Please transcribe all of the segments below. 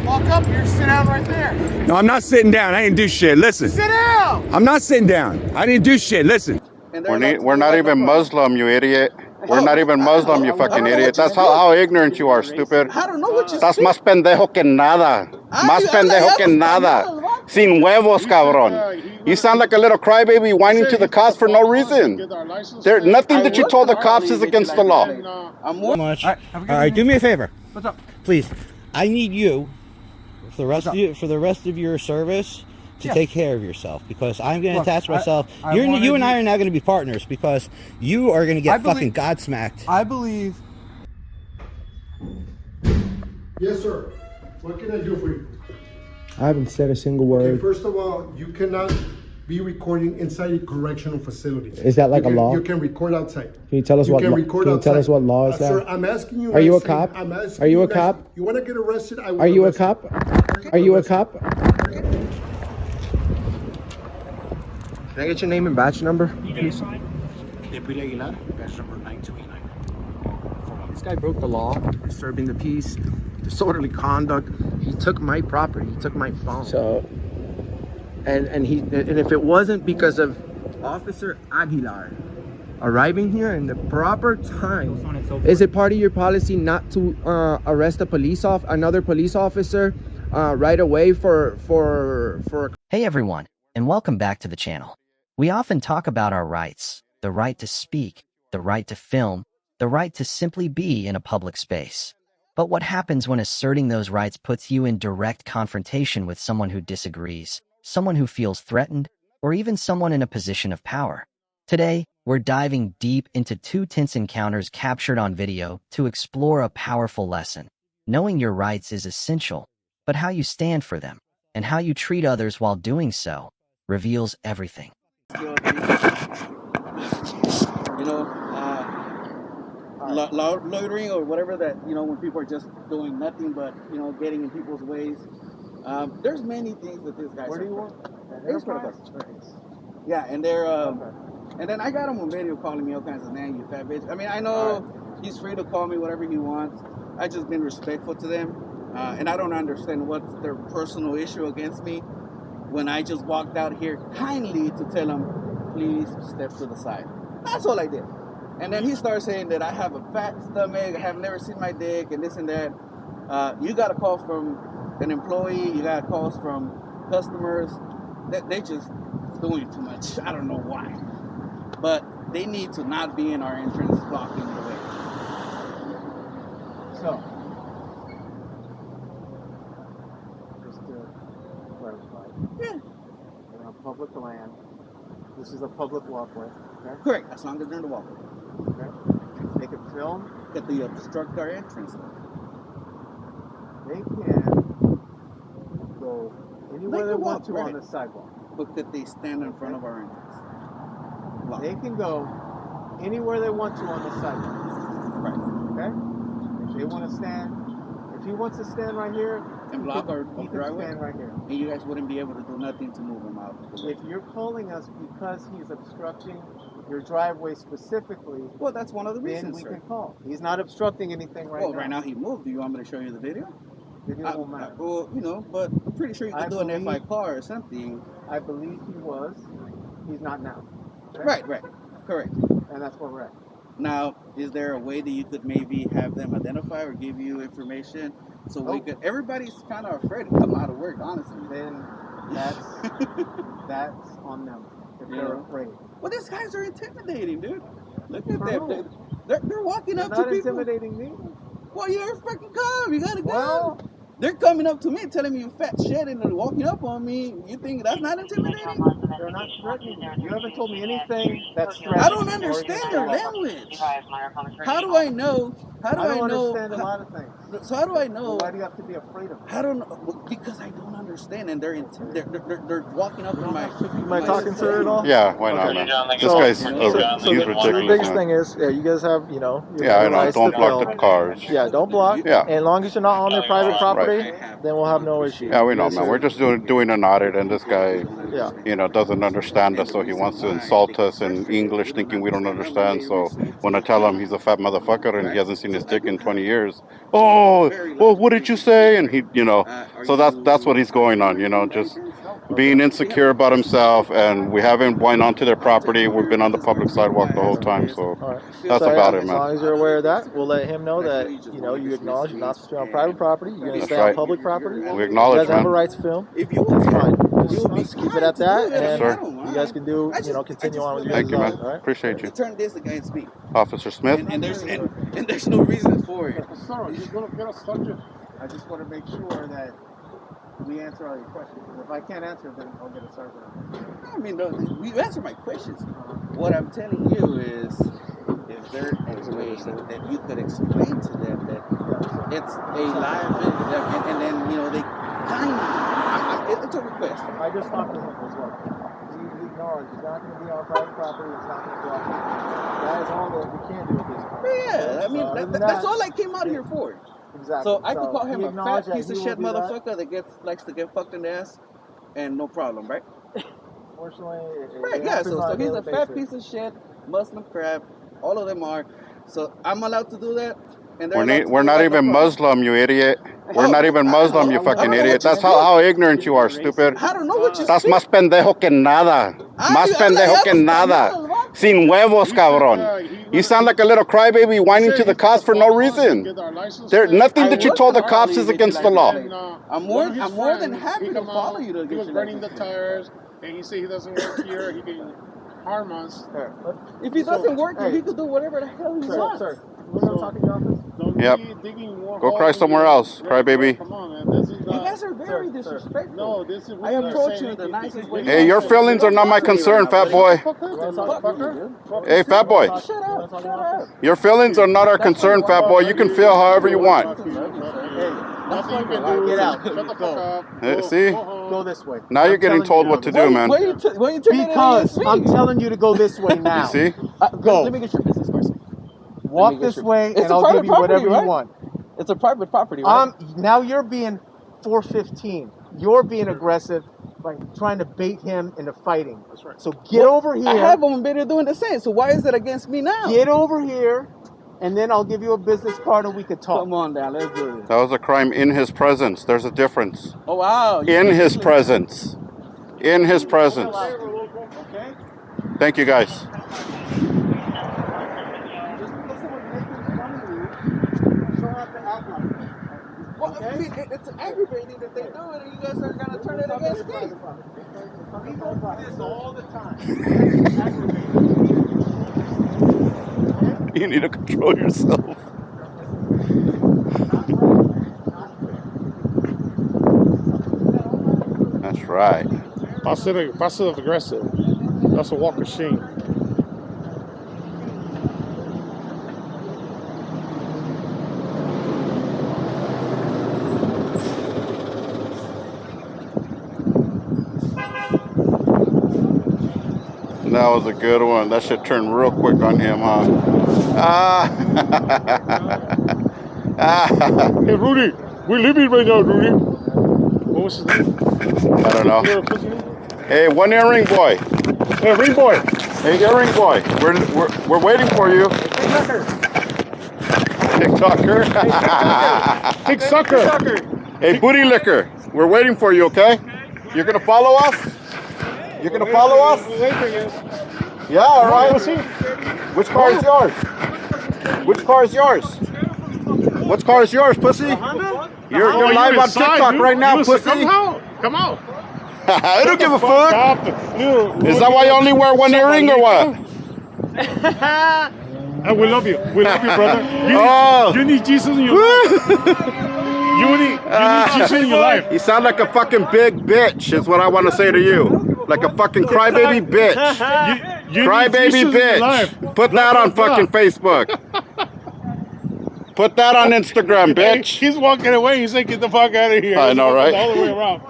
Walk up here, sit down right there. No, I'm not sitting down. I didn't do shit. Listen. Sit down! I'm not sitting down. I didn't do shit. Listen. We're not even Muslim, you idiot. We're not even Muslim, you fucking idiot. That's how ignorant you are, stupid. I don't know what you Estás más pendejo que nada. Más pendejo que nada. Sin huevos, cabrón. You sound like a little crybaby whining to the cops for no reason. Nothing that you told the cops is against the law. Much. All right, do me a favor. What's up? Please. I need you for the rest of your service to take care of yourself, because I'm going to attach myself. You and I are now going to be partners, because you are going to get fucking godsmacked. I believe. Yes, sir. What can I do for you? I haven't said a single word. Okay, first of all, you cannot be recording inside a correctional facility. Is that like a law? You can record outside. Can you tell us what law is that? Sir, I'm asking you. Are you a cop? Are you a cop? You want to get arrested? I will. Are you a cop? Are you a cop? Can I get your name and badge number, please? Deputy Aguilar, badge number 9289. This guy broke the law, disturbing the peace, disorderly conduct. He took my property. He took my phone. So, and if it wasn't because of Officer Aguilar arriving here in the proper time, is it part of your policy not to arrest another police officer right away for? Hey everyone, and welcome back to the channel. We often talk about our rights: the right to speak, the right to film, the right to simply be in a public space. But what happens when asserting those rights puts you in direct confrontation with someone who disagrees, someone who feels threatened, or even someone in a position of power? Today, we're diving deep into two tense encounters captured on video to explore a powerful lesson. Knowing your rights is essential, but how you stand for them, and how you treat others while doing so, reveals everything. Loitering or whatever, that, when people are just doing nothing but, getting in people's ways. There's many things that this guy. Where do you work? Yeah, and they're and then I got him on video calling me all kinds of names, you fat bitch. I mean, I know he's free to call me whatever he wants. I just been respectful to them, and I don't understand what's their personal issue against me when I just walked out here kindly to tell them, please step to the side. That's all I did. And then he starts saying that I have a fat stomach, I have never seen my dick, and this and that. You got a call from an employee, you got calls from customers. They just doing too much. I don't know why. But they need to not be in our entrance blocking the way. So, just to clarify, we're on public land. This is a public walkway. Okay? Correct, as long as they're in the walkway. Okay. They can film. That they obstruct our entrance. They can go anywhere they want to on the sidewalk. But could they stand in front of our entrance? Block. They can go anywhere they want to on the sidewalk. Right. Okay? If they want to stand, if he wants to stand right here and block our he can driveway, stand right here. and you guys wouldn't be able to do nothing to move him out. If you're calling us because he's obstructing your driveway specifically, well, that's one of the then reasons, we sir. can call. He's not obstructing anything right now. Well, right now he moved. Do you want me to show you the video? Video won't matter. Well, but I'm pretty sure you could do an FI car or something. I believe he was. He's not now. Right, correct. And that's where we're at. Now, is there a way that you could maybe have them identify or give you information so we could? Everybody's kind of afraid to come out of work, honestly. Then that's on them if they're afraid. Well, these guys are intimidating, dude. Look at them. They're walking up to people. Not intimidating me. Well, you're a freaking cop. You gotta go. Well, they're coming up to me telling me you fat shit and they're walking up on me. You think that's not intimidating? They're not threatening. You haven't told me anything that's threatening. I don't understand their language. How do I know? I don't understand a lot of things. So how do I know? Why do you have to be afraid of it? I don't know, because I don't understand, and they're walking up in my. Am I talking to her at all? Yeah, why not, man? This guy's he's ridiculous. The biggest thing is, you guys have, I know. Don't block the cars. Yeah, don't block. Yeah. And as long as you're not on their private property, then we'll have no issue. Yeah, we know, man. We're just doing an audit, and this guy, Yeah. Doesn't understand us, so he wants to insult us in English, thinking we don't understand. So when I tell him he's a fat motherfucker and he hasn't seen his dick in 20 years. Oh, well, what did you say? And he, so that's what he's going on, just being insecure about himself. And we haven't went onto their property. We've been on the public sidewalk the whole time. So that's about it, As long man. as you're aware of that, we'll let him know that, you acknowledge you're not supposed to be on private property. You're going to stay on public property. We acknowledge, you guys have a man. right to film. That's fine. Just keep it at that, and sir. you guys can do, continue on with your Thank you, man. All right? Appreciate you. Turn this against me. Officer Smith. And there's no reason for it. I just want to make sure that we answer all your questions. If I can't answer, then I'll get a sergeant. I mean, no, you answer my questions. What I'm telling you is, if there is a way that you could explain to them that it's a liability, and then they it's a request. I just talked to him as well. He acknowledged he's not going to be on private property. It's not going to go out. That is all that we can do with this car. Yeah, I mean, that's all I came out here for. Exactly. So I could call him a fat piece of shit motherfucker that likes to get fucked in the ass, and no problem, right? Fortunately, right, yeah. So he's a fat piece of shit, Muslim crap. All of them are. So I'm allowed to do that. And we're not even Muslim, you idiot. We're not even Muslim, you fucking idiot. That's how ignorant you are, stupid. I don't know what you Estás más pendejo que nada. Más pendejo que nada. Sin huevos, cabrón. You sound like a little crybaby whining to the cops for no reason. Nothing that you told the cops is against the law. I'm more than happy to follow you to He was running the tires, and he said he doesn't work here. He can harm us. If he doesn't work here, he could do whatever the hell he wants. Sir, we're going to talk in your office? Yep. Go cry somewhere else, crybaby. Come on, man. This is You guys are very disrespectful. No, this is. I approach you the nicest way. Hey, your feelings are not my concern, fat boy. Hey, fat boy. Shut up. Shut up. Your feelings are not our concern, fat boy. You can feel however you want. Nothing you can do. Get out. Shut the fuck up. Hey, see? Go this way. Now you're getting told what to do, man. Because I'm telling you to go this way now. You see? Go. Let me get your business first. Walk this way, and I'll give you whatever you want. It's a private property, right? Now you're being 415. You're being aggressive by trying to bait him into fighting. That's right. So get over here. I have him been doing the same. So why is it against me now? Get over here, and then I'll give you a business card and we could talk. Come on down. Let's do this. That was a crime in his presence. There's a difference. Oh, wow. In his presence. In his presence. Okay? Thank you, guys. Well, I mean, it's aggravating that they do it, and you guys are going to turn it against me. We go through this all the time. You need to control yourself. That's right. Passive aggressive. That's a walk of shame. That was a good one. That should turn real quick on him, huh? Hey, Rudy, we're leaving right now, Rudy. What was his name? I don't know. Hey, one earring boy. Hey, ring boy. Hey, earring boy. We're waiting for you. TikToker. Big sucker. Hey, booty licker. We're waiting for you, okay? You're gonna follow us? You're gonna follow us? Yeah, all right. Which car is yours? Which car is yours? Which car is yours, pussy? You're live on TikTok right now, pussy. Come out. I don't give a fuck. Is that why you only wear one earring or what? And we love you. We love you, brother. You need Jesus in your life. You need Jesus in your life. You sound like a fucking big bitch, is what I want to say to you. Like a fucking crybaby bitch. Crybaby bitch. Put that on fucking Facebook. Put that on Instagram, bitch. He's walking away. He's like, get the fuck out of here. I know, right? All the way around.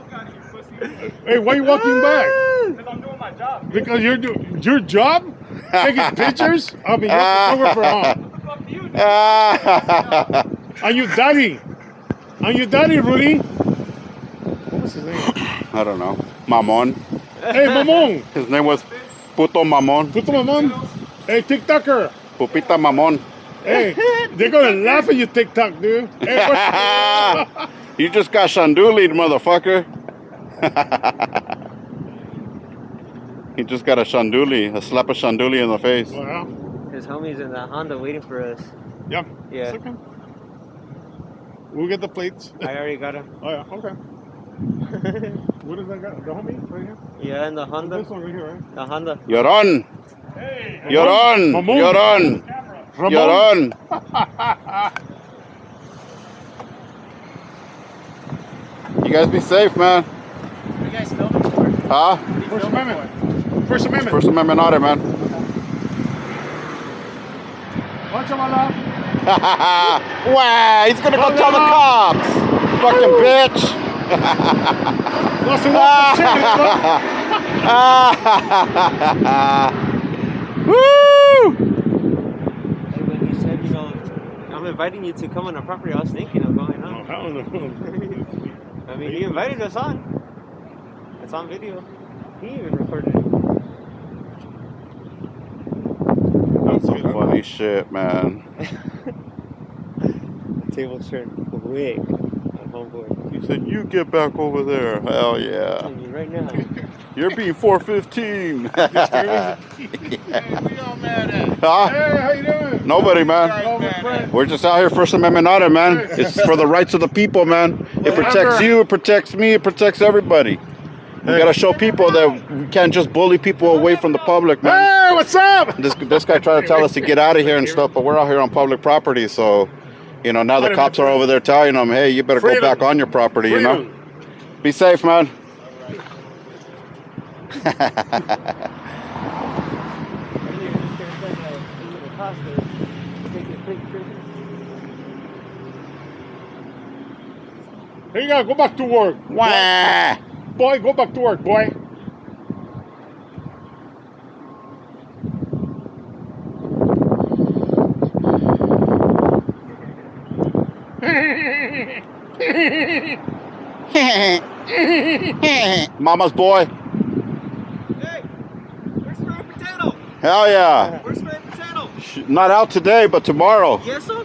Hey, why are you walking back? Because I'm doing my job. Because you're doing your job? Taking pictures? I mean, you're for home. Are you daddy? Are you daddy, Rudy? What was his name? I don't know. Mamon. Hey, Mamon. His name was Puto Mamon. Puto Mamon. Hey, TikToker. Pupita Mamon. Hey, they're gonna laugh at you, TikTok, dude. Hey, You just got shandulied, motherfucker. He just got a shanduli, a slap of shanduli in the face. Well, His homie's in the Honda waiting for us. yep. Yeah. Okay. We'll get the plates. I already got him. Oh, yeah, okay. What is that guy? The homie right here? Yeah, in the Honda. This one right here, right? The Honda. You're on. Hey, You're on. Ramon. You're on. Ramon. You're on. You guys be safe, man. What are you guys filming for? Huh? First Amendment. First Amendment. First Amendment audit, man. Watch him, Allah. Wow, he's gonna go tell the cops. Fucking bitch. Lost a Woo! Hey, when you said, you know, I'm inviting you to come on our property, I was thinking of going on. Oh, hell no. I mean, he invited us on. It's on video. He even recorded it. That's some funny shit, man. Table turned quick on homeboy. He said, "You get back over there." Hell yeah. Telling you right now. You're being 415. Hey, we all mad at. Huh? Hey, how you doing? Nobody, man. Oh, my friend. We're just out here First Amendment audit, man. It's for the rights of the people, man. It protects you, it protects me, it protects everybody. We gotta show people that we can't just bully people away from the public, man. Hey, what's up? This guy tried to tell us to get out of here and stuff, but we're out here on public property, so you know now the cops are over there telling them, hey, you better go back on your property, you know. Be safe, man. Here you go. Go back to work. Wah. Boy, go back to work, boy. Mama's boy. Hey, where's my potato? Hell yeah. Where's my potato? Not out today, but tomorrow. Yes, sir.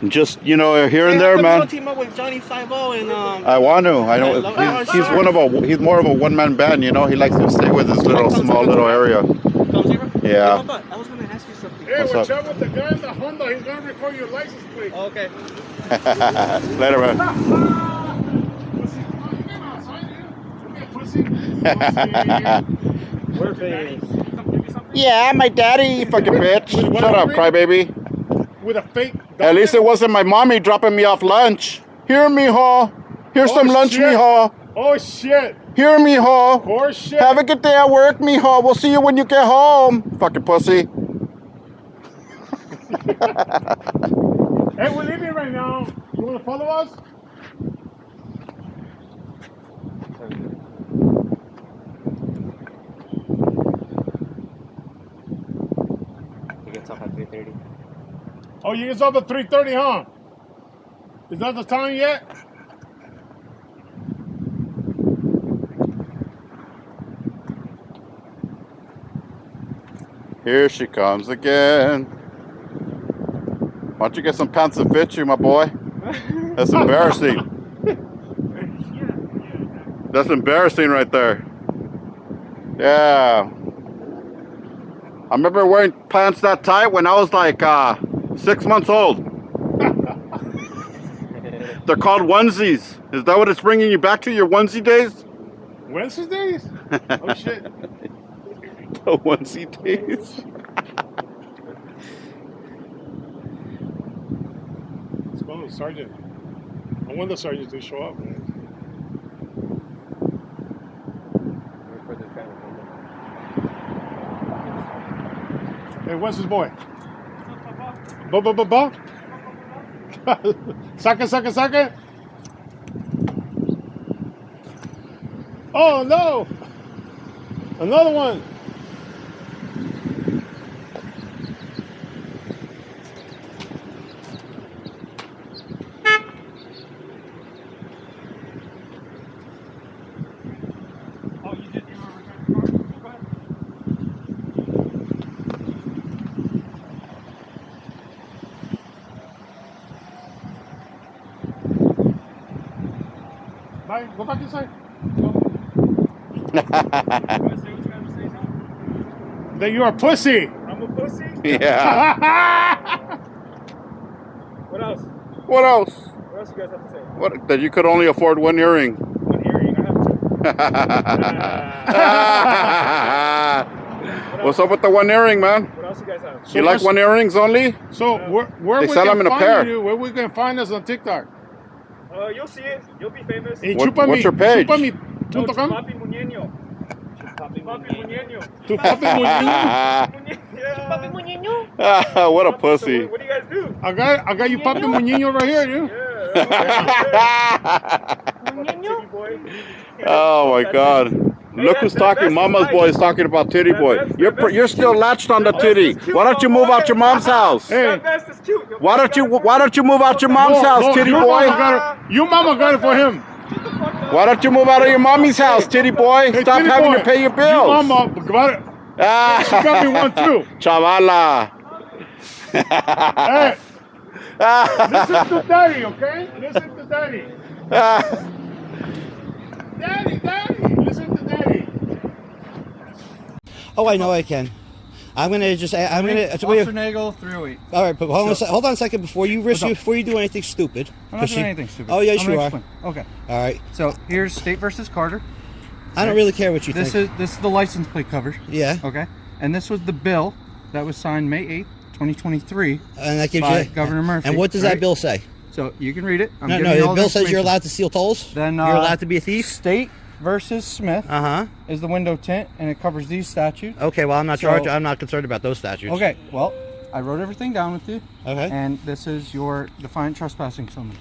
Just, you know, here and there, man. Team up with Johnny Five-0 and I want to. I know. He's he's more of a one-man band, you know. He likes to stay with his small little area. Yeah. I was gonna ask you something. Hey, What's watch up? out with the guy in the Honda. He's gonna record your license plate. Okay. Later, man. We're famous. Yeah, my daddy, you fucking bitch. Shut up, crybaby. With a fake. At least it wasn't my mommy dropping me off lunch. Here, mijo. Here's some lunch, shit. mijo. Oh shit. Here, mijo. Horse shit. Have a good day at work, mijo. We'll see you when you get home. Fucking pussy. Hey, we're leaving right now. You wanna follow us? He gets off at 3:30. Oh, you get off at 3:30, huh? Is that the time yet? Here she comes again. Why don't you get some pants that fit you, my boy? That's embarrassing. That's embarrassing right there. Yeah. I remember wearing pants that tight when I was like 6 months old. They're called onesies. Is that what it's bringing you back to, your onesie days? Wednesdays? Oh shit. The onesie days. Let's go, Sergeant. I want the sergeant to show up, man. Hey, what's his boy? Ba. Saka. Oh no! Another one. Bye. Go back inside. That you're a pussy. I'm a pussy? Yeah. What else? What else? What else you guys have to say? What? That you could only afford one earring. One earring, I have two. What's up with the one earring, man? What else you guys have? You like one earrings only? So where They we sell can them in a find pair. you? Where we can find us on TikTok? You'll see it. You'll be famous. Hey, What's your page? No, Chupami.com? Chupapi Muñeño. Chupapi Muñeño. Chupapi Muñeño. What a pussy. What do you guys do? I got you Papi Muñeño right here, dude. Titty boy. Oh my God. Look who's talking. Mama's boy is talking about titty boy. You're still latched on the titty. Why don't you move out your mom's house? Hey, Why don't you move out your mom's house, titty your boy? Your mama got it for him. Why don't you move out of your mommy's house, titty boy? Hey, Stop titty having boy, to pay your Your bills. mama got it. She got me one too. Chavala. Hey, listen to daddy, okay? Listen to daddy. Daddy, listen to daddy. Oh, I know I can. I'm gonna just. I'm gonna. Officer Nagel, 308. All right, but hold on a second before you do anything stupid. I'm not doing anything stupid. Oh, yes, I'm you gonna are. explain. Okay. All right. So here's State versus Carter. I don't really care what you this think. This is the license plate cover. Yeah. Okay. And this was the bill that was signed May 8th, 2023. And that gives by you Governor Murphy. And what does that bill say? So you can read it. No, the bill says you're allowed to steal tolls. Then you're allowed to be a thief. State versus Smith. Is the window tint, and it covers these statutes. Okay. Well, I'm not charged. I'm not concerned about those statutes. Okay. Well, I wrote everything down with you. Okay. And this is your defiant trespassing summons.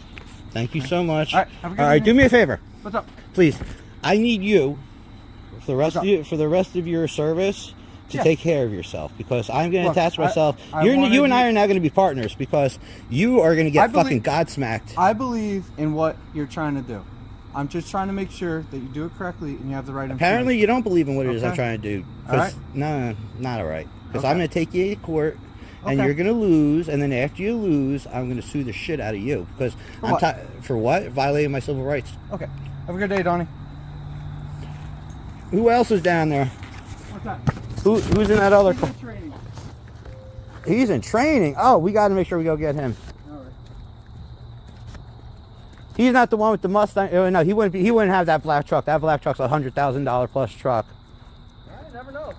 Thank you so much. All right. Have a good All right. evening. Do me a favor. What's up? Please. I need you for the rest of your service to take care of yourself, because I'm going to attach myself. You and I are now going to be partners, because you are going to get fucking godsmacked. I believe in what you're trying to do. I'm just trying to make sure that you do it correctly and you have the right information. Apparently, you don't believe in what it is I'm trying to do. All right. No, not all right. Because I'm going to take you to court, and you're going to lose, and then after you lose, I'm going to sue the shit out of you. Because for what? Violating my civil rights. Okay. Have a good day, Donnie. Who else is down there? What's that? Who's in that other car? He's in training. Oh, we got to make sure we go get him. All right. He's not the one with the Mustang. Oh, no, he wouldn't have that black truck. That black truck's a $100,000 plus truck. I never know.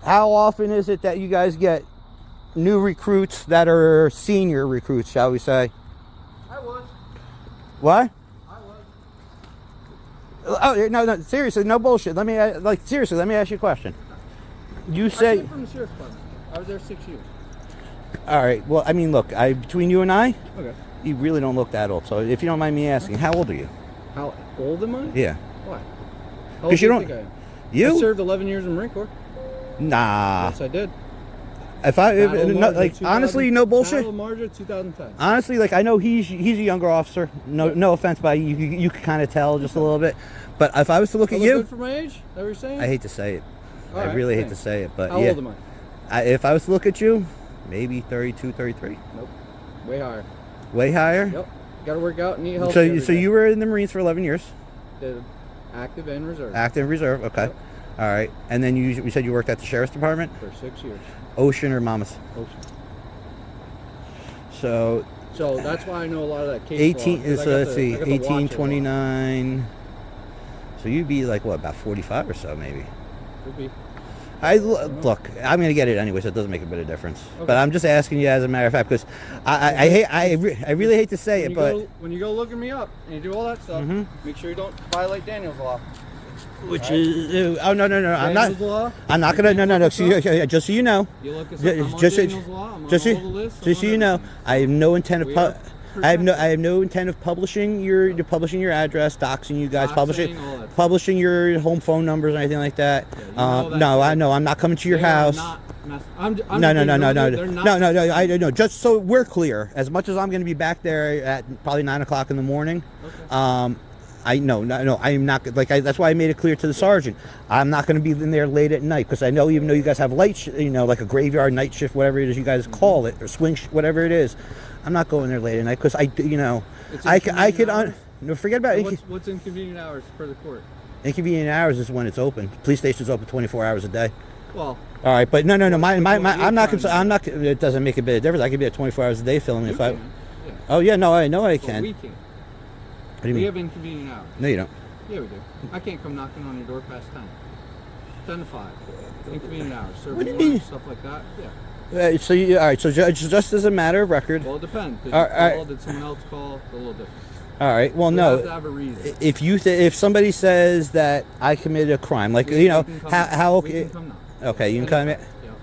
How often is it that you guys get new recruits that are senior recruits, shall we say? I was. What? Oh no! Seriously, no bullshit. Let me seriously. Let me ask you a question. You say from the sheriff's department. I was there 6 years. All right. Well, I mean, look. Between you and I, Okay. you really don't look that old. So, if you don't mind me asking, how old are you? How old am I? Yeah. Why? How old Because you do don't. think I am? You I served 11 years in the Marine Corps. Nah. Yes, I did. Honestly, no bullshit. Battle of Marja, 2010. Honestly, I know he's a younger officer. No offense, but you can kind of tell just a little bit. But if I was to look at you, good for my age? Is that what you're saying? I hate to say it. All I right, really hate thanks. to say it, but How yeah. old am I? If I was to look at you, maybe 32, 33. Nope. Way higher. Way higher? Yep. Got to work out and eat healthy. So every day. you were in the Marines for 11 years. Did active and reserve. Active reserve, okay. Yep. All right. And then you said you worked at the Sheriff's Department? For 6 years. Ocean or Monmouth? Ocean. So that's why I know a lot of that case 18 law, 'cause so I got let's see, I got the watch it a lot. 1829. So you'd be like what, about 45 or so maybe. Could be. Look, I'm gonna get it anyway, so it doesn't make a bit of difference. Okay. But I'm just asking you as a matter of fact, because I really hate to say it, but when you go looking me up and you do all that stuff, make sure you don't violate Daniel's law. which is no, I'm not. Daniel's law? I'm not gonna no. Just so you know, You look us up. I'm on just Daniel's law. I'm on just all the lists. so you know, I have no intent of I have no intent of publishing your address, doxing you guys, Doxing, all that. publishing your home phone numbers or anything like that. No, I know I'm not coming to your house. No. I know. Just so we're clear, as much as I'm going to be back there at probably 9 o'clock in the morning, I no, I am not. That's why I made it clear to the sergeant. I'm not going to be in there late at night, because I know, even though you guys have light, like a graveyard night shift, whatever it is you guys call it, or swing, whatever it is, I'm not going there late at night, because No, forget about it. What's inconvenient hours for the court? Inconvenient hours is when it's open. Police station's open 24 hours a day. Well. All right, but no. I'm not. It doesn't make a bit of difference. I could be at 24 hours a day filming if I. Yeah. Oh yeah, no, I know I can. We can. What do you mean? We have inconvenient hours. No, you don't. Yeah, we do. I can't come knocking on your door past 10. 10 to 5. Inconvenient hours. Serving What do you mean? Stuff like that. Yeah. All right. So just as a matter of record. Well, it depends. Did did someone else call? It's a little different. All right. Well, You no. have to have a reason. If somebody says that I committed a crime, like how we can come now. okay, you can come in.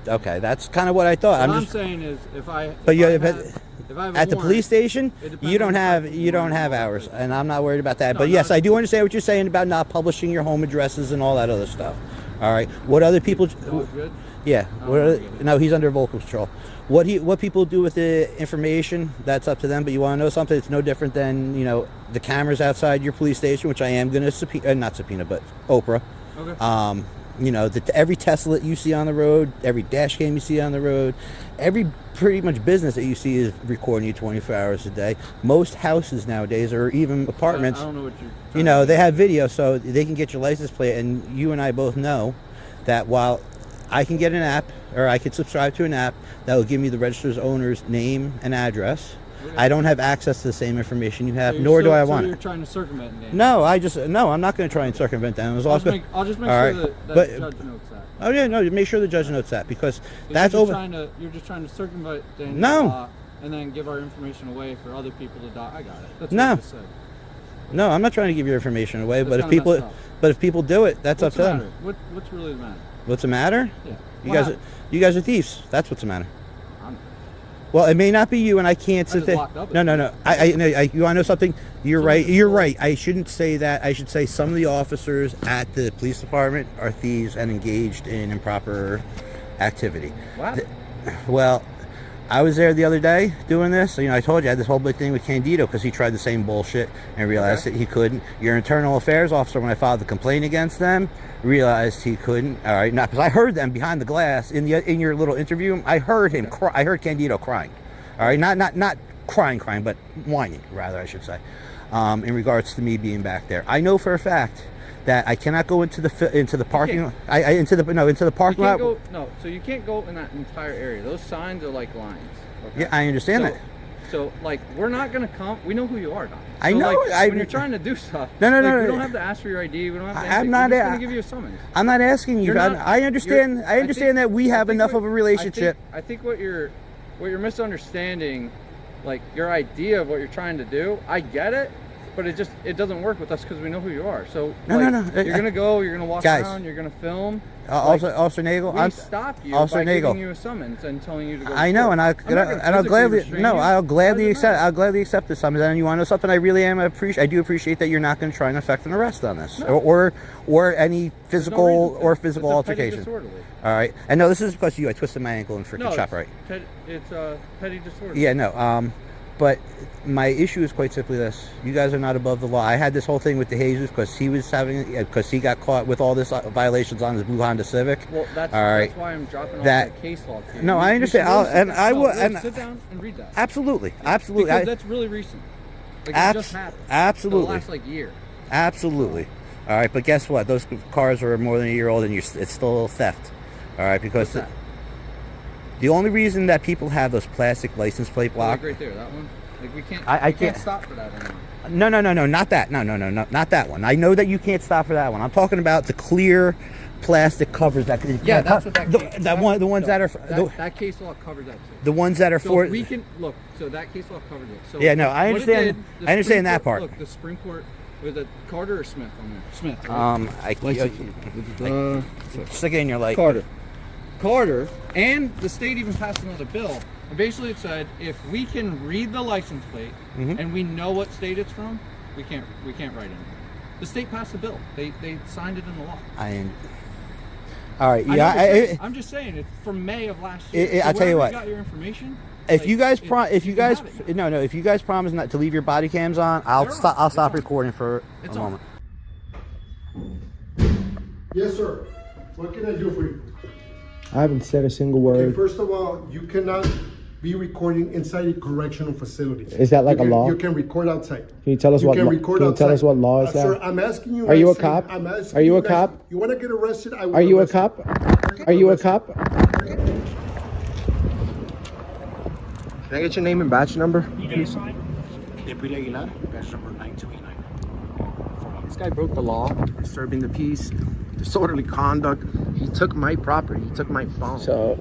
Okay, that's kind of what I thought. What I'm saying is, if I have at the police station, you don't have hours, and I'm not worried about that. But yes, I do understand what you're saying about not publishing your home addresses and all that other stuff. All right. What other people? Good? Yeah. No, he's under vocal control. What people do with the information, that's up to them. But you want to know something? It's no different than the cameras outside your police station, which I am going to subpoena, not subpoena, but Oprah. Okay. Every Tesla that you see on the road, every dash cam you see on the road, every pretty much business that you see is recording you 24 hours a day. Most houses nowadays, or even apartments, I don't know what you're they have video, so they can get your license plate. And you and I both know that while I can get an app, or I could subscribe to an app that will give me the registered owner's name and address, I don't have access to the same information you have, nor do I want it. You're trying to circumvent it. No, I'm not going to try and circumvent that. I'll just make sure that the judge notes that. Oh yeah, no, make sure the judge notes that, because that's you're over. You're just trying to circumvent the law and then give our information away for other people to die. I got it. That's No. what I just said. No, I'm not trying to give your information away, That's but if people do it, that's What's up to the them. matter? What's really the matter? What's the matter? Yeah. You guys are thieves. That's what's the matter. Well, it may not be you, and I can't sit there. No. You want to know something? You're right. You're right. I shouldn't say that. I should say some of the officers at the police department are thieves and engaged in improper activity. Wow. Well, I was there the other day doing this. I told you I had this whole big thing with Candido because he tried the same bullshit and realized that he couldn't. Your internal affairs officer, when I filed the complaint against them, realized he couldn't. All right, now because I heard them behind the glass in your little interview. I heard him. I heard Candido crying. All right, not crying, but whining, rather, I should say, in regards to me being back there. I know for a fact that I cannot go into the parking lot. Into the parking lot. So you can't go in that entire area. Those signs are like lines. Okay? Yeah, I understand that. So we're not gonna come. We know who you are, Don. I know. When you're trying to do stuff. No. We don't have to ask for your ID. We don't have to. I'm not. We're just gonna give you a summons. I'm not asking you. I understand. I understand that we have enough of a relationship. I think what you're misunderstanding, like your idea of what you're trying to do. I get it. But it doesn't work with us because we know who you are. So no. You're gonna walk around. You're gonna film. Officer Nagel, we stop you by giving you a summons and telling you to go. I know, and I'll gladly accept the summons. And you want to know something? I really am I do appreciate that you're not going to try and effect an arrest on this, or any physical altercation. All right, and no, this is because I twisted my ankle and freaking chop right. It's petty disorder. Yeah, no. But my issue is quite simply this: you guys are not above the law. I had this whole thing with the Jesus because he got caught with all this violations on his blue Honda Civic. Well, that's why I'm dropping off that case law to you. No, I understand. Sit down and read that. Absolutely. Because that's really recent. It just happened. Absolutely. The last year. Absolutely. All right, but guess what? Those cars are more than a year old, and it's still theft. All right, because the only reason that people have those plastic license plate blocks. Right there, that one. We can't. I can't stop for that anymore. No, not that. No, not that one. I know that you can't stop for that one. I'm talking about the clear plastic covers that. Yeah, that's what that one. The ones that are that case law covers that too. The ones that are for. We can look. So that case law covers it. So yeah, no, I understand. I understand that part. Look, the Supreme Court with a Carter or Smith on there. Smith. Right? Stick it in your light. Carter, and the state even passed another bill. And basically, it said if we can read the license plate and we know what state it's from, we can't write anything. The state passed the bill. They signed it in the law. All right. Yeah. I'm just saying it's from May of last year. I'll tell you what. You got your information. If you guys promise not to leave your body cams on, I'll stop recording for a moment. Yes, sir. What can I do for you? I haven't said a single word. Okay, first of all, you cannot be recording inside a correctional facility. Is that like a law? You can record outside. Can you tell us what? Can Can record you tell outside. us what law is that? Sir, I'm asking you. Are you a guys, cop? I'm asking Are you a guys, cop? You want to get arrested? I will Are you a arrest cop? Are you a cop? Can I get your name and badge number, please? Deputy Aguilar, badge number 9289. This guy broke the law, disturbing the peace, disorderly conduct. He took my property. He took my phone. So,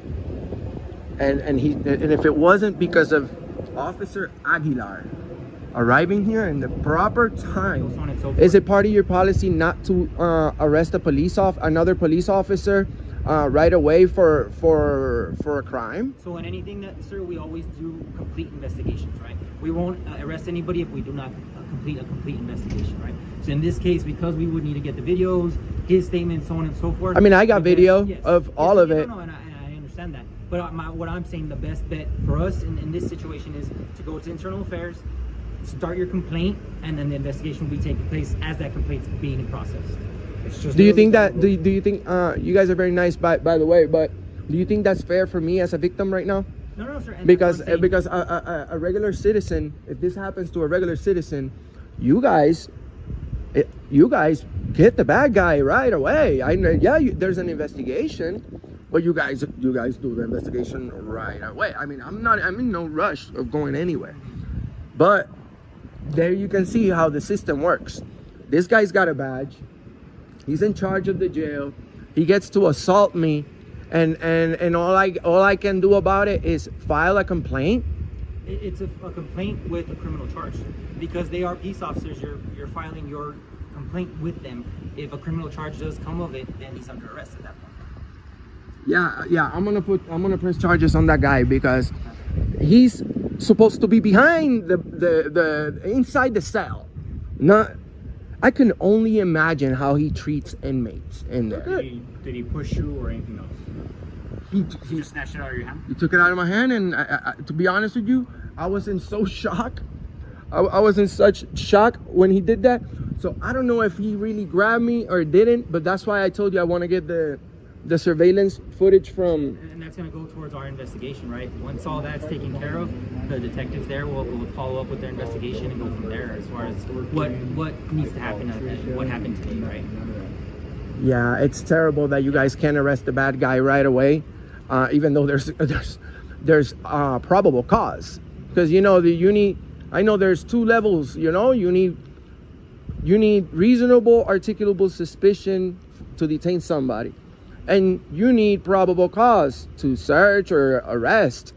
and if it wasn't because of Officer Aguilar arriving here in the proper time, is it part of your policy not to arrest another police officer right away for a crime? So in anything that, sir, we always do complete investigations, right? We won't arrest anybody if we do not complete a complete investigation, right? So in this case, because we would need to get the videos, his statements, so on and so forth. I mean, I got video of all of it. No, and I understand that. But what I'm saying, the best bet for us in this situation is to go to internal affairs, start your complaint, and then the investigation will be taking place as that complaint's being processed. Do you think that? Do you think? You guys are very nice, by the way. But do you think that's fair for me as a victim right now? No, sir. Because a regular citizen, if this happens to a regular citizen, you guys get the bad guy right away. There's an investigation, but you guys do the investigation right away. I mean, I'm in no rush of going anywhere. But there you can see how the system works. This guy's got a badge. He's in charge of the jail. He gets to assault me, and all I can do about it is file a complaint. It's a complaint with a criminal charge because they are peace officers. You're filing your complaint with them. If a criminal charge does come of it, then he's under arrest at that point. Yeah. I'm gonna press charges on that guy because he's supposed to be behind the inside the cell. I can only imagine how he treats inmates in there. Did he push you or anything else? He just snatched it out of your hand? He took it out of my hand, and to be honest with you, I was in so shock. I was in such shock when he did that. So I don't know if he really grabbed me or didn't, but that's why I told you I want to get the surveillance footage from. And that's going to go towards our investigation, right? Once all that's taken care of, the detectives there will follow up with their investigation and go from there as far as what needs to happen and what happened today, right? Yeah, it's terrible that you guys can't arrest the bad guy right away, even though there's probable cause, because I know there's two levels. You need reasonable, articulable suspicion to detain somebody, and you need probable cause to search or arrest,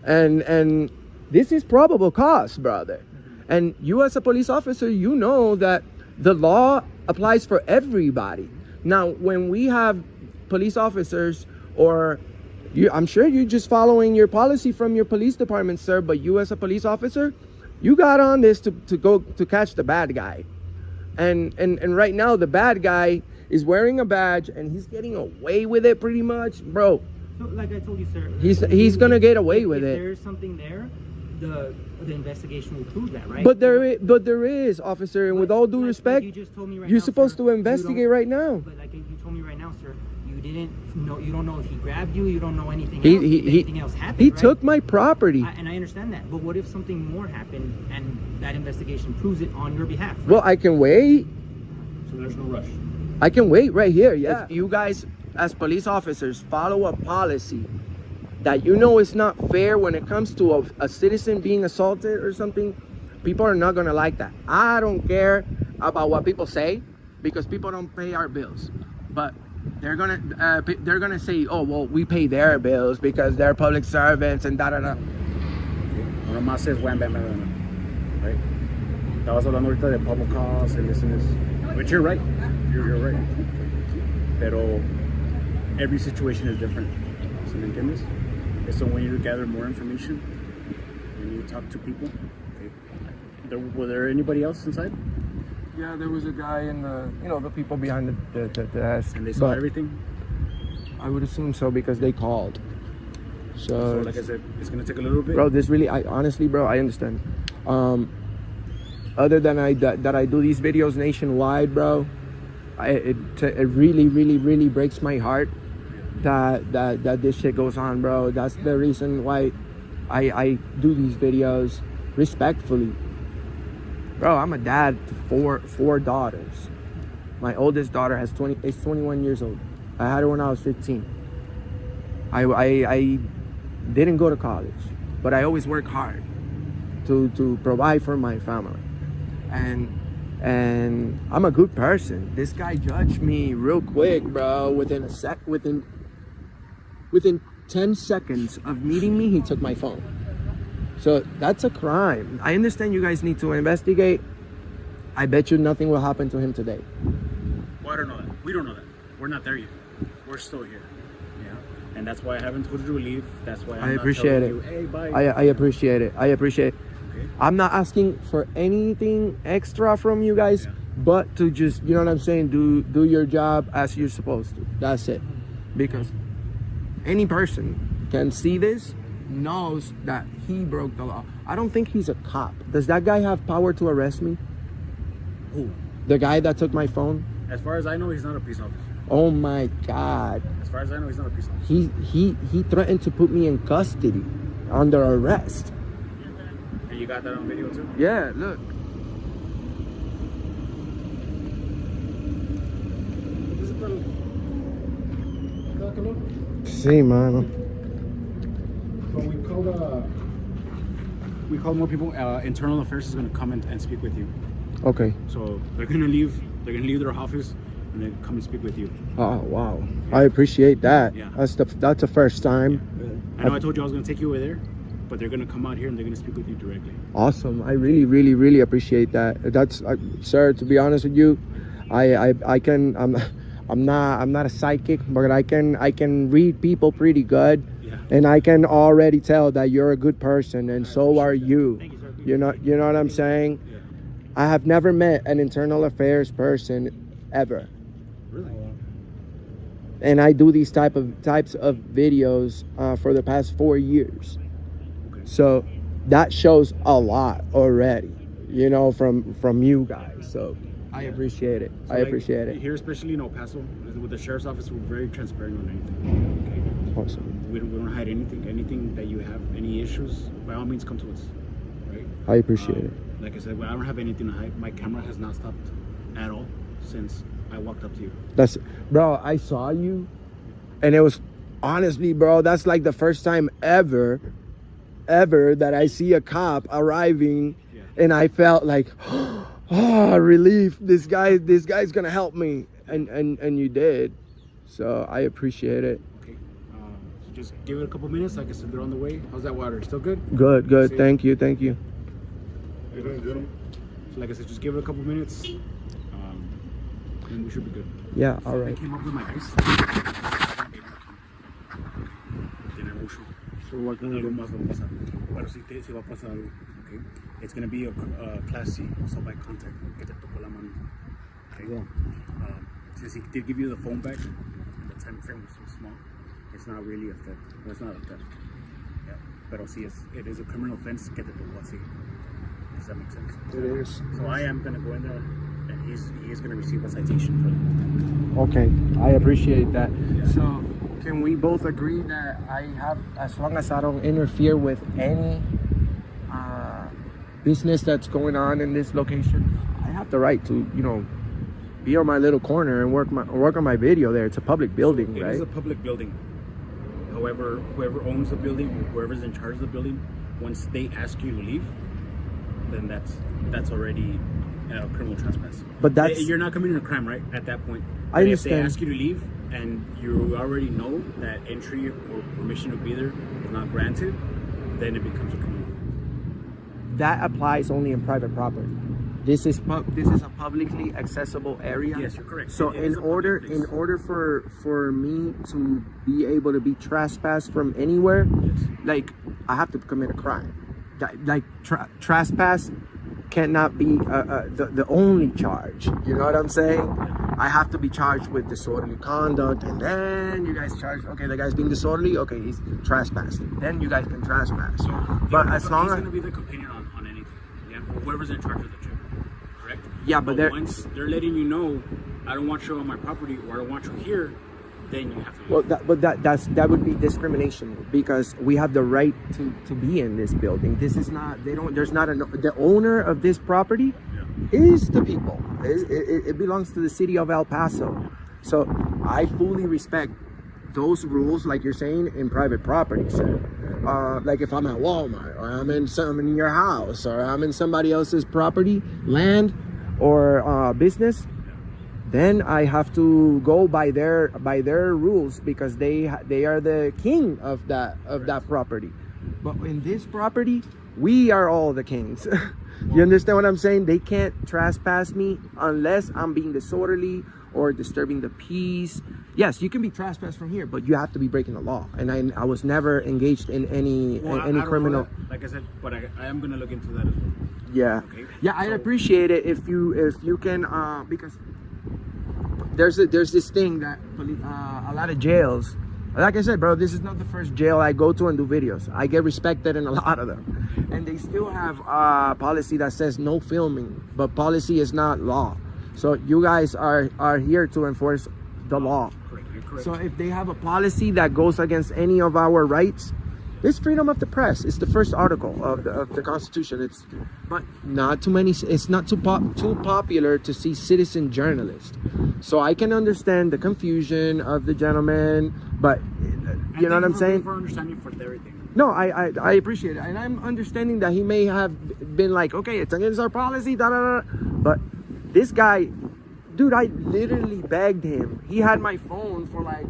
and this is probable cause, brother. And you as a police officer, you know that the law applies for everybody. Now, when we have police officers, I'm sure you're just following your policy from your police department, sir, but you as a police officer, you got on this to go to catch the bad guy. And right now, the bad guy is wearing a badge and he's getting away with it pretty much, bro. So, like I told you, sir, he's gonna get away with it. If there's something there, the investigation will prove that, right? But there is, officer, and with all due respect, you just told me right you're now, supposed sir, to investigate right now. But like you told me right now, sir, you don't know if he grabbed you, you don't know anything else. Anything else happened, he right? took my property. And I understand that, but what if something more happened and that investigation proves it on your behalf? Right? Well, I can wait. So there's no rush. I can wait right here, yeah. If you guys, as police officers, follow a policy that it's not fair when it comes to a citizen being assaulted or something, people are not gonna like that. I don't care about what people say because people don't pay our bills, but they're gonna say, oh well, we pay their bills because they're public servants and da da da. Uno más es wham bam bam bam, right? Estabas hablando ahorita de public cause and this, which you're right. You're right. Pero every situation is different. ¿Sí me entiendes? So when you gather more information, when you talk to people, were there anybody else inside? Yeah, there was a guy in the people behind the desk. And they saw everything? I would assume so because they called. So like I said, it's gonna take a little bit. Bro, honestly, bro, I understand. Other than that I do these videos nationwide, bro, it really, really, really breaks my heart that this shit goes on, bro. That's the reason why I do these videos respectfully. Bro, I'm a dad to four daughters. My oldest daughter is 21 years old. I had her when I was 15. I didn't go to college, but I always work hard to provide for my family. And I'm a good person. This guy judged me real quick, bro. Within 10 seconds of meeting me, he took my phone. So that's a crime. I understand you guys need to investigate. I bet you nothing will happen to him today. Well, I don't know that. We don't know that. We're not there yet. We're still here. Yeah. And that's why I haven't told you to leave. That's why I appreciate it. You, hey, bye. I appreciate it. I appreciate it. Okay. I'm not asking for anything extra from you guys, but to just, you know what I'm saying, do your job as you're supposed to. That's it. Because any person can see this, knows that he broke the law. I don't think he's a cop. Does that guy have power to arrest me? Who? The guy that took my phone? As far as I know, he's not a police officer. Oh my God. As far as I know, he's not a police officer. He threatened to put me in custody under arrest. And you got that on video too? Yeah, look. Sí, mano. Well, we called more people. Internal Affairs is going to come and speak with you. Okay. So they're going to leave their office and then come and speak with you. Oh, wow. I appreciate that. Yeah. That's the first time. Yeah. I know I told you I was going to take you over there, but they're going to come out here and they're going to speak with you directly. Awesome. I really, really, really appreciate that. That's, sir, to be honest with you, I'm not a psychic, but I can read people pretty good. Yeah. And I can already tell that you're a good person, and so are you. Thank you, sir. You know what I'm saying? Yeah. I have never met an internal affairs person ever. Really? And I do these types of videos for the past 4 years. Okay. So that shows a lot already, you know, from you guys. So I appreciate it. So I appreciate it. Here, especially in El Paso, with the sheriff's office, we're very transparent on anything. Okay? Awesome. We don't hide anything. Anything that you have, any issues, by all means, come to us. Right? I appreciate it. Like I said, I don't have anything to hide. My camera has not stopped at all since I walked up to you. Bro, I saw you, and it was honestly, bro, that's like the first time ever that I see a cop arriving, and I felt like, oh, relief. This guy's gonna help me, and you did. So I appreciate it. Okay. So just give it a couple minutes. Like I said, they're on the way. How's that water? Still good? Good. Thank you. How you doing, gentlemen? So like I said, just give it a couple minutes, and we should be good. Yeah. All right. I came up with my ice. Tiene mucho. Algo más va a pasar. Pero si va a pasar algo, okay? It's gonna be a class C, assault by contact. Que te tocó la mano. Okay. Yeah. Since he did give you the phone back, the time frame was so small. It's not really a theft. Well, it's not a theft. Yeah. Pero sí, it is a criminal offense. Que te tocó así. Does that make sense? It is. So I am gonna go in there, and he is gonna receive a citation for that. Okay, I appreciate that. Yeah. So, can we both agree that I have, as long as I don't interfere with any business that's going on in this location, I have the right to, you know, be on my little corner and work on my video there. It's a public building, right? It is a public building. However, whoever owns the building, whoever's in charge of the building, once they ask you to leave, then that's already criminal trespass. But you're not committing a crime, right? At that point. I understand. If they ask you to leave and you already know that entry or permission to be there is not granted, then it becomes a criminal. That applies only in private property. This is a publicly accessible area. Yes, you're correct. So in order for me to be able to be trespassed from anywhere, like I have to commit a crime. Like trespass cannot be the only charge. You know what I'm saying? I have to be charged with disorderly conduct, and then you guys charge. Okay, the guy's being disorderly. Okay, he's trespassing. Then you guys can trespass. But as long as he's going to be the companion on anything, yeah, whoever's in charge of the trip, correct? Yeah, but once they're letting you know, I don't want you on my property or I don't want you here, then you have to. Well, that would be discrimination because we have the right to be in this building. This is not. There's not the owner of this property is the people. It belongs to the city of El Paso. So I fully respect those rules, like you're saying, in private property. So, like if I'm at Walmart or I'm in your house or I'm in somebody else's property, land, or business, then I have to go by their rules because they are the king of that property. But in this property, we are all the kings. You understand what I'm saying? They can't trespass me unless I'm being disorderly or disturbing the peace. Yes, you can be trespassed from here, but you have to be breaking the law. And I was never engaged in any criminal. Like I said, but I am gonna look into that as well. Yeah, okay? Yeah, I'd appreciate it if you can, because there's this thing that a lot of jails. Like I said, bro, this is not the first jail I go to and do videos. I get respected in a lot of them. And they still have a policy that says no filming, but policy is not law. So you guys are here to enforce the law. Correct. So if they have a policy that goes against any of our rights, it's freedom of the press. It's the first article of the Constitution. But not too many. It's not too popular to see citizen journalists. So I can understand the confusion of the gentleman, but you know what I'm saying. For understanding for everything. No, I appreciate it, and I'm understanding that he may have been like, okay, it's against our policy, but this guy, dude, I literally begged him. He had my phone for like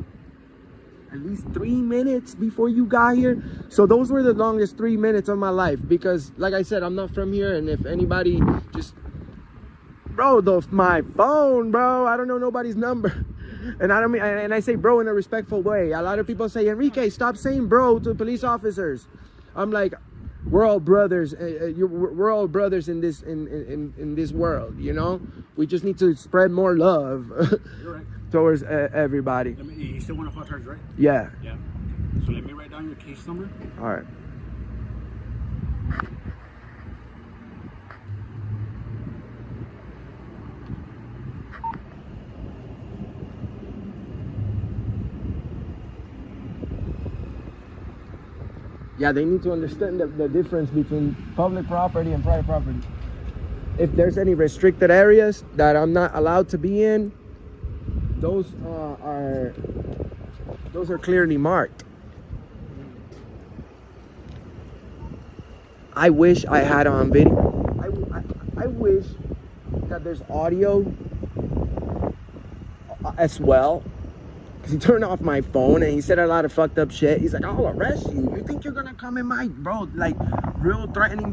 at least 3 minutes before you got here. So those were the longest 3 minutes of my life because, like I said, I'm not from here, and if anybody just, bro, my phone, bro, I don't know nobody's number. And I don't mean, and I say bro in a respectful way. A lot of people say, Enrique, stop saying bro to police officers. I'm like, we're all brothers. We're all brothers in this world. You know, we just need to spread more love towards everybody. You still want to file charge, right? Yeah. Yeah. So let me write down your case number. All right. Yeah, they need to understand the difference between public property and private property. If there's any restricted areas that I'm not allowed to be in, those are clearly marked. I wish I had on video. I wish that there's audio as well. Because he turned off my phone and he said a lot of fucked up shit. He's like, I'll arrest you. You think you're going to come in my, bro, like, real threatening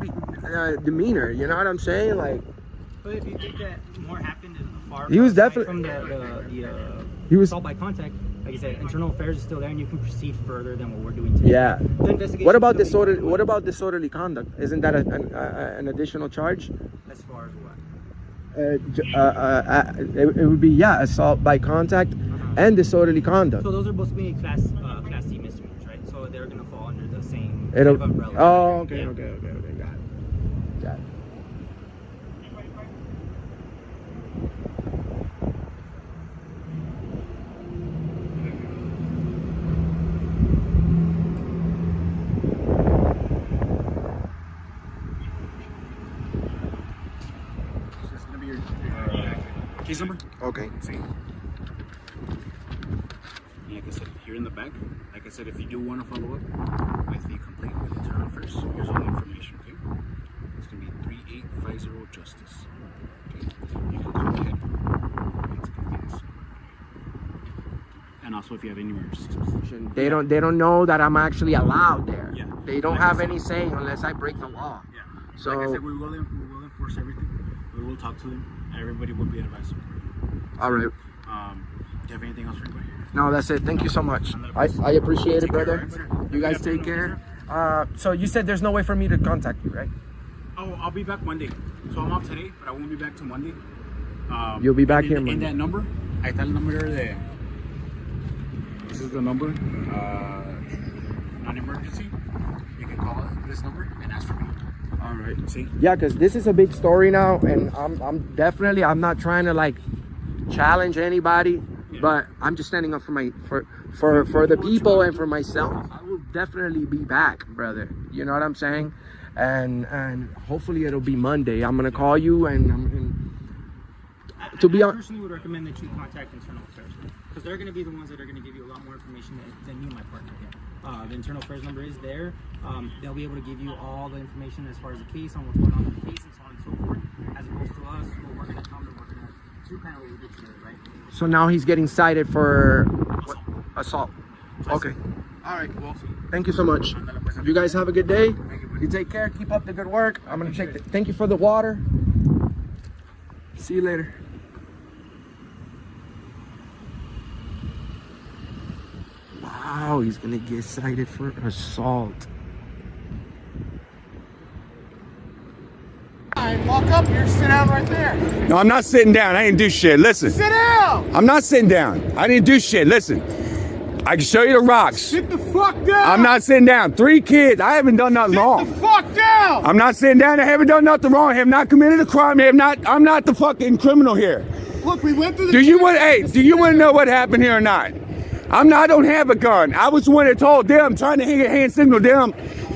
demeanor. You know what I'm saying? Like, but if you think that more happened in the far he was definitely from he was assault by contact, like I said, internal affairs is still there and you can proceed further than what we're doing today. Yeah. The investigation What about disorderly conduct? Isn't that an additional charge? As far as what? It would be, yeah, assault by contact and disorderly conduct. So those are both being class C misdemeanors, right? So they're gonna fall under the same kind of umbrella. Oh, okay, Yeah. okay, got it. That's gonna be your case number. Okay. See. Like I said, here in the back, like I said, if you do want to follow up with the complaint with internal affairs, here's all the information, okay? It's going to be 3850 Justice. Okay? You can go ahead and complete this. And also if you have any emergencies. They don't know that I'm actually allowed there. Yeah. They don't have any say unless I break the law. Yeah. So like I said, we will enforce everything. We will talk to them. Everybody will be advised. All right. Do you have anything else for anybody? No, that's it. Thank you so much. I appreciate it, brother. You guys take care. So you said there's no way for me to contact you, right? Oh, I'll be back Monday. So I'm off today, but I won't be back till Monday. You'll be back here in Monday. that number. Ahí está el número de. This is the number. Non-emergency. You can call this number and ask for me. All right. See? Yeah, because this is a big story now, and I'm not trying to like challenge anybody. but I'm just standing up for the people and for myself. I will definitely be back, brother. You know what I'm saying? And hopefully it'll be Monday. I'm gonna call you I personally would recommend that you contact internal affairs because they're going to be the ones that are going to give you a lot more information than you, my partner. The internal affairs number is there. They'll be able to give you all the information as far as the case, on what's going on with the case, and so on and so forth. As opposed to us, what we're going to tell them, we're going to do kind of what we did today, right? So now he's getting cited for assault. Okay. All right. Well, thank you so much. You guys have a good day. You take care. Keep up the good work. I'm gonna check. Thank you for the water. See you later. Wow, he's gonna get cited for assault. Walk up here, sit down right there. No, I'm not sitting down. I didn't do shit. Listen. Sit down. I'm not sitting down. I didn't do shit. Listen. I can show you the rocks. Sit the fuck down. I'm not sitting down. 3 kids. I haven't done nothing wrong. Sit the fuck down. I'm not sitting down. I haven't done nothing wrong. I have not committed a crime. I'm not the fucking criminal here. Look, we went through the... Do you want to know what happened here or not? I don't have a gun. I was the one that told them, trying to hand signal them.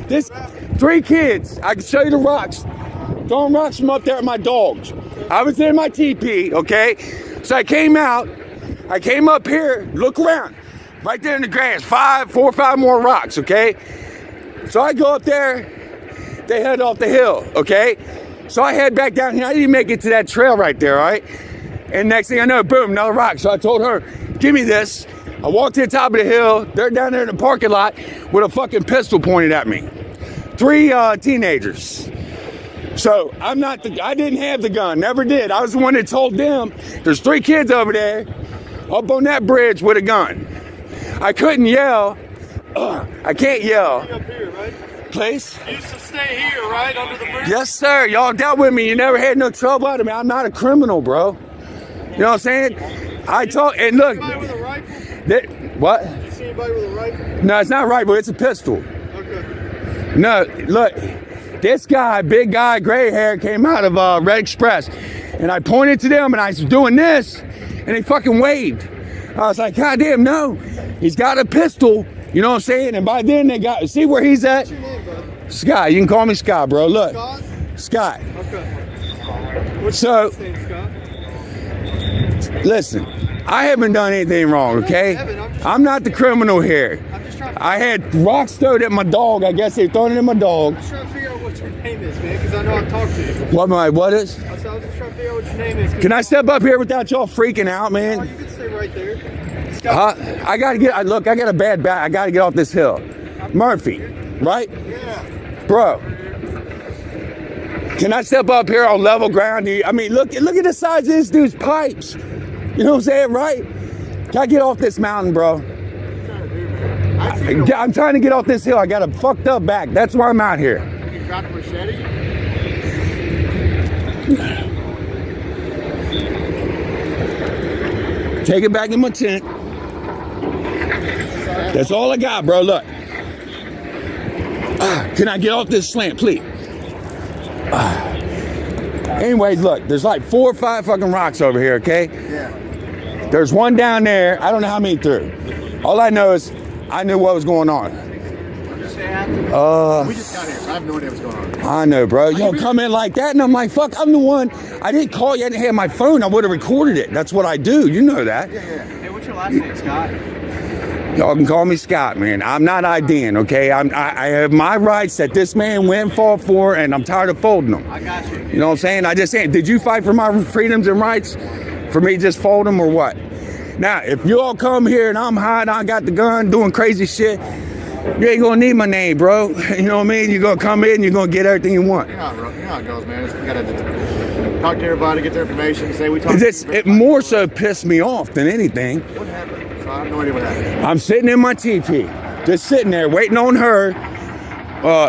This 3 kids. I can show you the rocks. Throwing rocks from up there at my dogs. I was in my TP, okay? So I came out. I came up here. Look around. Right there in the grass. 4 or 5 more rocks, okay? So I go up there. They head off the hill, okay? So I head back down here. I didn't make it to that trail right there, all right? And next thing I know, boom, another rock. So I told her, give me this. I walked to the top of the hill. They're down there in the parking lot with a fucking pistol pointed at me. 3 teenagers. So I didn't have the gun, never did. I was the one that told them there's 3 kids over there up on that bridge with a gun. I couldn't yell. I can't yell. Up here, right? Please? You used to stay here, right? Under the bridge? Yes, sir. Y'all dealt with me. You never had no trouble out of me. I'm not a criminal, bro. You know what I'm saying? I told, and look. Anybody with a rifle? What? You see anybody with a rifle? No, it's not rifle. It's a pistol. Okay. No, look. This guy, big guy, gray hair, came out of Red Express. And I pointed to them and I was doing this. And they fucking waved. I was like, God damn, no. He's got a pistol. You know what I'm saying? And by then they got, see where he's at? What's your name, brother? Scott. You can call me Scott, bro. Look. Scott? Scott. Okay. What's So, your name, Scott? listen. I haven't done anything wrong, okay? I'm not the criminal here. I had rocks thrown at my dog. I guess they thrown it at my dog. I'm just trying to figure out what your name is, man, because I know I've talked to you. What is? I was just trying to figure out what your name is. Can I step up here without y'all freaking out, man? Oh, you can stay right there. I gotta get, look, I got a bad back. I gotta get off this hill. Murphy, right? Yeah. Bro. Can I step up here on level ground? I mean, look at the size of this dude's pipes. You know what I'm saying, right? Can I get off this mountain, bro? I'm trying to get off this hill. I got a fucked up back. That's why I'm out here. You got the machete? Take it back in my tent. That's all I got, bro. Look. Can I get off this slant, please? Anyways, look. There's like 4 or 5 fucking rocks over here, okay? Yeah. There's one down there. I don't know how many through. All I know is I knew what was going on. We just got here. I have no idea what's going on. I know, bro. You come in like that, and I'm like, fuck, I'm the one. I didn't call you. I didn't have my phone. I would have recorded it. That's what I do. You know that. Yeah. Hey, what's your last name, Scott? Y'all can call me Scott, man. I'm not IDing, okay? I have my rights that this man went and fought for, and I'm tired of folding them. I got you. You know what I'm saying? I just saying, did you fight for my freedoms and rights? For me to just fold them or what? Now, if you all come here and I'm hiding, I got the gun, doing crazy shit, you ain't gonna need my name, bro. You know what I mean? You're gonna come in, you're gonna get everything you want. You know how it goes, man. We gotta talk to everybody, get their information, say we talked. It more so pissed me off than anything. What happened? I have no idea what happened. I'm sitting in my TP, just sitting there waiting on her.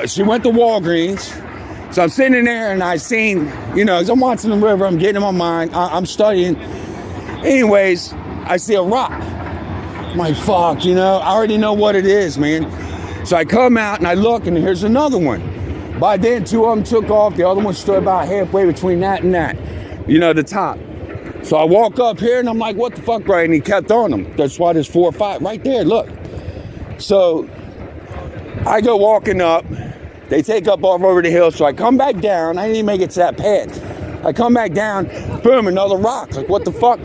She went to Walgreens. So I'm sitting in there and I seen, you know, as I'm watching the river, I'm getting in my mind, I'm studying. Anyways, I see a rock. I'm like, fuck, you know, I already know what it is, man. So I come out and I look and here's another one. By then, 2 of them took off. The other one stood about halfway between that and that. You know, the top. So I walk up here and I'm like, what the fuck, bro? And he kept on them. That's why there's 4 or 5 right there, look. So I go walking up. They take up off over the hill. So I come back down. I didn't even make it to that path. I come back down, boom, another rock. Like, what the fuck?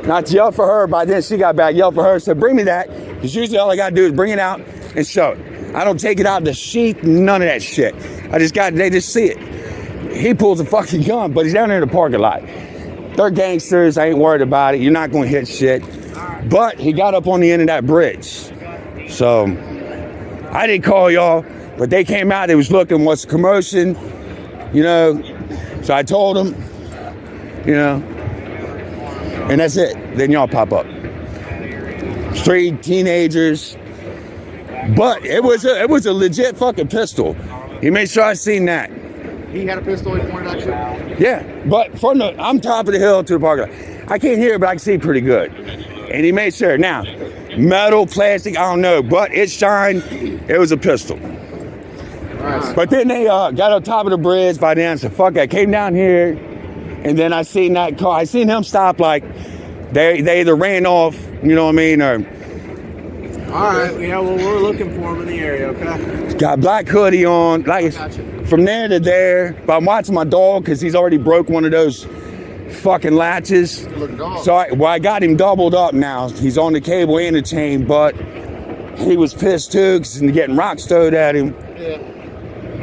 Not to yell for her, but then she got back, yelled for her, said, bring me that. Because usually all I gotta do is bring it out and show it. I don't take it out of the sheath, none of that shit. They just see it. He pulls a fucking gun, but he's down there in the parking lot. They're gangsters, I ain't worried about it. You're not gonna hit shit. But he got up on the end of that bridge. So I didn't call y'all, but they came out, they was looking, what's the commotion, you know. So I told them, you know, and that's it. Then y'all pop up. 3 teenagers. But it was a legit fucking pistol. He made sure I seen that. He had a pistol, he pointed at you? Yeah, but I'm top of the hill to the parking lot. I can't hear it, but I can see pretty good. And he made sure. Now, metal, plastic, I don't know, but it shined. It was a pistol. Nice. But then they got on top of the bridge by then. I said, fuck, I came down here, and then I seen that car. I seen him stop, like, they either ran off, you know what I mean, or... All right, yeah, well, we're looking for him in the area, okay? Got black hoodie on, like, from there to there. But I'm watching my dog, because he's already broke one of those fucking latches. So I got him doubled up now. He's on the cable and the chain, but he was pissed too, because he's getting rocks thrown at him. Yeah.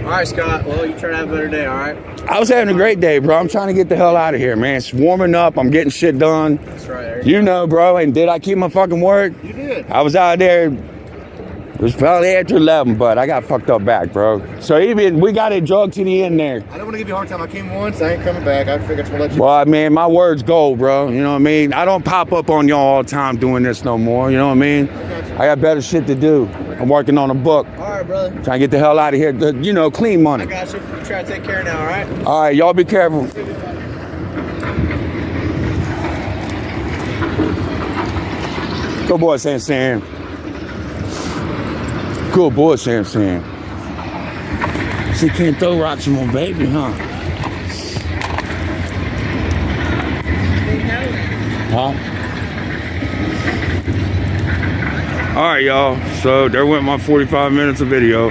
All right, Scott. Well, you try to have a better day, all right? I was having a great day, bro. I'm trying to get the hell out of here, man. It's warming up. I'm getting shit done. That's right. You know, bro. And did I keep my fucking word? You did. I was out there. It was probably after 11, but I got fucked up back, bro. So even we got it drugged to the end there. I don't want to give you a hard time. I came once. I ain't coming back. I figured I should let you. Well, man, my word's gold, bro. You know what I mean? I don't pop up on y'all all the time doing this no more. You know what I mean? I got better shit to do. I'm working on a book. All right, brother. Trying to get the hell out of here. You know, clean money. I got you. You try to take care now, all right? All right, y'all be careful. Good boy, Sam. Good boy, Sam. She can't throw rocks on my baby, huh? All right, y'all. So there went my 45 minutes of video.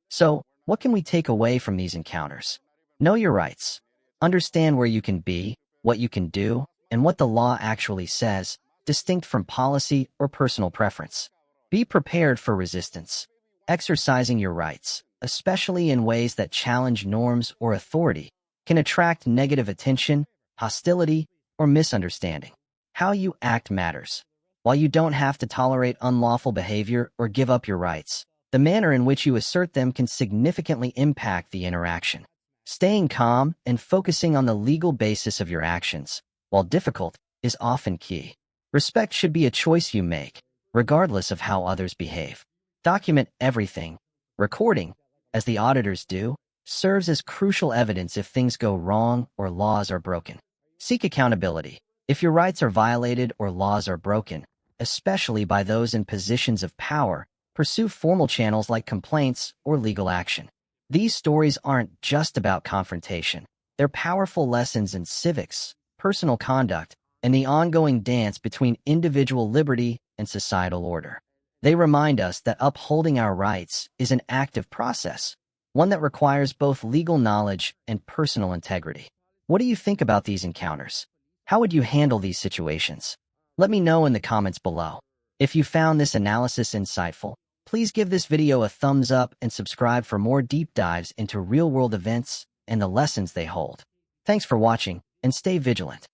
So, what can we take away from these encounters? Know your rights. Understand where you can be, what you can do, and what the law actually says, distinct from policy or personal preference. Be prepared for resistance. Exercising your rights, especially in ways that challenge norms or authority, can attract negative attention, hostility, or misunderstanding. How you act matters. While you don't have to tolerate unlawful behavior or give up your rights, the manner in which you assert them can significantly impact the interaction. Staying calm and focusing on the legal basis of your actions, while difficult, is often key. Respect should be a choice you make, regardless of how others behave. Document everything. Recording, as the auditors do, serves as crucial evidence if things go wrong or laws are broken. Seek accountability. If your rights are violated or laws are broken, especially by those in positions of power, pursue formal channels like complaints or legal action. These stories aren't just about confrontation. They're powerful lessons in civics, personal conduct, and the ongoing dance between individual liberty and societal order. They remind us that upholding our rights is an active process, one that requires both legal knowledge and personal integrity. What do you think about these encounters? How would you handle these situations? Let me know in the comments below. If you found this analysis insightful, please give this video a thumbs up and subscribe for more deep dives into real-world events and the lessons they hold. Thanks for watching, and stay vigilant.